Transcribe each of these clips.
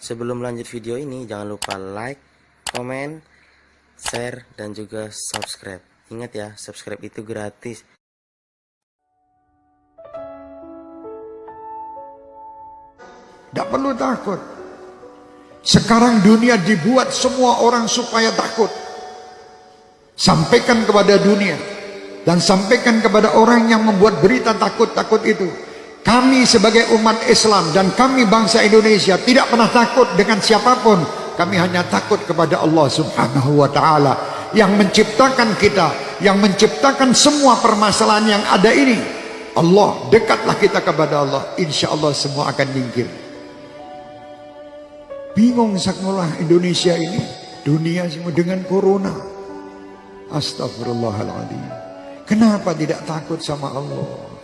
Sebelum lanjut video ini, jangan lupa like, komen, share, dan juga subscribe. Ingat ya, subscribe itu gratis. Tidak perlu takut. Sekarang dunia dibuat semua orang supaya takut. Sampaikan kepada dunia dan sampaikan kepada orang yang membuat berita takut-takut itu. Kami sebagai umat Islam dan kami bangsa Indonesia tidak pernah takut dengan siapapun. Kami hanya takut kepada Allah Subhanahu wa ta'ala yang menciptakan kita, yang menciptakan semua permasalahan yang ada ini. Allah, dekatlah kita kepada Allah, insya Allah semua akan nyingkir. Bingung sekolah Indonesia ini, dunia semua dengan corona. Astagfirullahaladzim. Kenapa tidak takut sama Allah?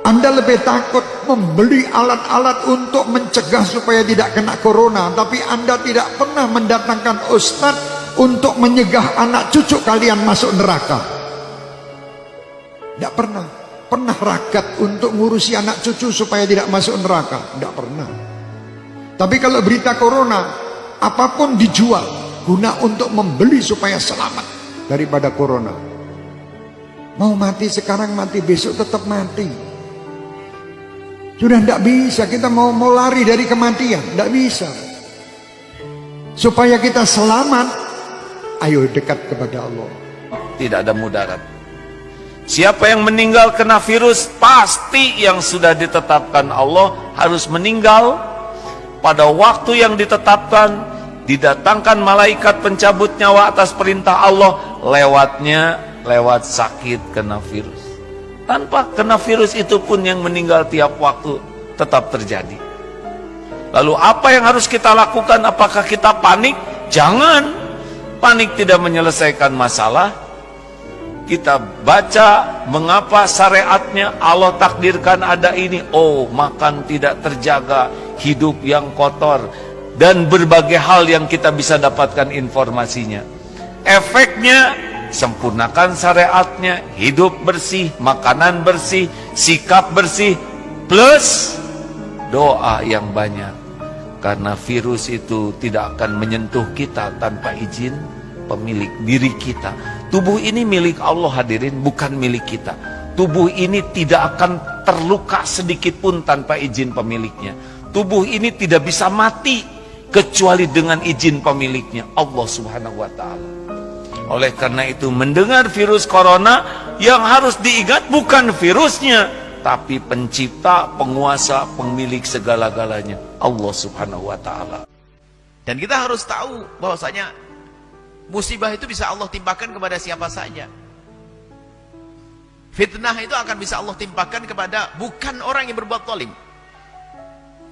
Anda lebih takut membeli alat-alat untuk mencegah supaya tidak kena corona, tapi Anda tidak pernah mendatangkan ustadz untuk menyegah anak cucu kalian masuk neraka. Tidak pernah. Pernah ragat untuk ngurusi anak cucu supaya tidak masuk neraka? Tidak pernah. Tapi kalau berita corona, apapun dijual guna untuk membeli supaya selamat daripada corona. Mau mati sekarang, mati besok tetap mati. Sudah tidak bisa, kita mau lari dari kematian, tidak bisa. Supaya kita selamat, ayo dekat kepada Allah. Tidak ada mudarat. Siapa yang meninggal kena virus, pasti yang sudah ditetapkan Allah harus meninggal pada waktu yang ditetapkan. Didatangkan malaikat pencabut nyawa atas perintah Allah, lewat sakit kena virus. Tanpa kena virus itu pun yang meninggal tiap waktu tetap terjadi. Lalu apa yang harus kita lakukan? Apakah kita panik? Jangan. Panik tidak menyelesaikan masalah. Kita baca mengapa syariatnya Allah takdirkan ada ini. Oh, makan tidak terjaga, hidup yang kotor, dan berbagai hal yang kita bisa dapatkan informasinya. Efeknya, sempurnakan syariatnya, hidup bersih, makanan bersih, sikap bersih, plus doa yang banyak. Karena virus itu tidak akan menyentuh kita tanpa izin pemilik diri kita. Tubuh ini milik Allah hadirin, bukan milik kita. Tubuh ini tidak akan terluka sedikit pun tanpa izin pemiliknya. Tubuh ini tidak bisa mati kecuali dengan izin pemiliknya, Allah Subhanahu wa ta'ala. Oleh karena itu, mendengar virus corona, yang harus diingat bukan virusnya, tapi pencipta, penguasa, pemilik segala-galanya, Allah Subhanahu wa ta'ala. Dan kita harus tahu bahwasanya musibah itu bisa Allah timpakan kepada siapa saja. Fitnah itu akan bisa Allah timpakan kepada bukan orang yang berbuat zalim.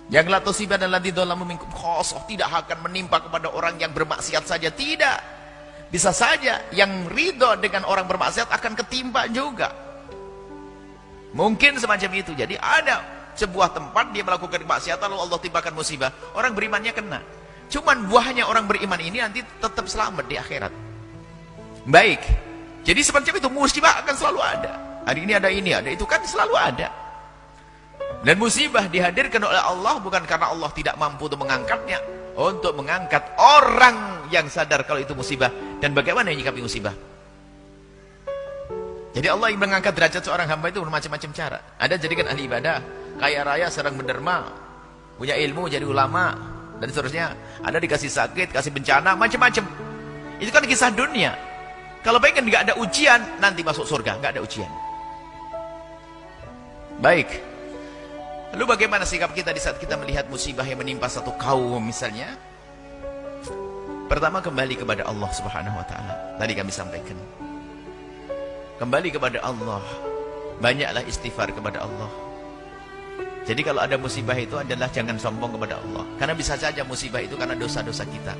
Yang la tusibah dan ladzi dzalamu minkum khosoh, tidak akan menimpa kepada orang yang bermaksiat saja, tidak. Bisa saja yang ridho dengan orang bermaksiat akan ketimpa juga. Mungkin semacam itu. Jadi ada sebuah tempat dia melakukan kemaksiatan lalu Allah timpakan musibah. Orang berimannya kena. Cuman buahnya orang beriman ini nanti tetap selamat di akhirat. Baik. Jadi semacam itu, musibah akan selalu ada. Hari ini ada ini, ada itu, kan selalu ada. Dan musibah dihadirkan oleh Allah bukan karena Allah tidak mampu untuk mengangkatnya, untuk mengangkat orang yang sadar kalau itu musibah dan bagaimana menyikapi musibah. Jadi Allah yang mengangkat derajat seorang hamba itu bermacam-macam cara. Ada jadikan ahli ibadah, kaya raya, sedang menderma, punya ilmu, jadi ulama, dan seterusnya. Ada dikasih sakit, kasih bencana, macam-macam. Itu kan kisah dunia. Kalau baik kan nggak ada ujian, nanti masuk surga, nggak ada ujian. Baik. Lalu bagaimana sikap kita di saat kita melihat musibah yang menimpa satu kaum misalnya? Pertama, kembali kepada Allah Subhanahu wa ta'ala. Tadi kami sampaikan. Kembali kepada Allah. Banyaklah istighfar kepada Allah. Jadi kalau ada musibah itu adalah jangan sombong kepada Allah. Karena bisa saja musibah itu karena dosa-dosa kita.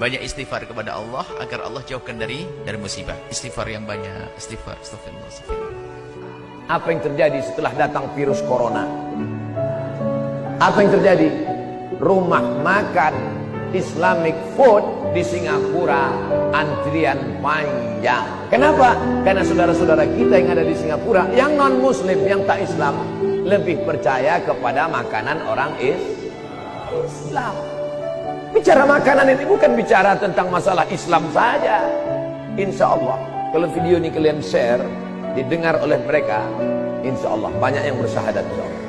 Banyak istighfar kepada Allah agar Allah jauhkan dari musibah. Istighfar yang banyak. Istighfar. Astagfirullah. Apa yang terjadi setelah datang virus corona? Apa yang terjadi? Rumah makan Islamic food di Singapura antrian panjang. Kenapa? Karena saudara-saudara kita yang ada di Singapura, yang non muslim, yang tak Islam, lebih percaya kepada makanan orang Islam. Islam. Bicara makanan ini bukan bicara tentang masalah Islam saja. Insya Allah kalau video ini kalian share, didengar oleh mereka, insya Allah banyak yang bersyahadat, insya Allah.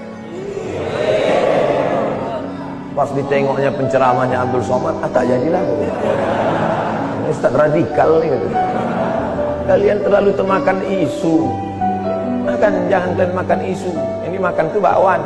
Pas ditengoknya penceramahnya Abdul Somad, tak jadilah. Ustaz radikal nih, gitu. Kalian terlalu termakan isu. Jangan kalian makan isu. Ini makan tuh bakwan.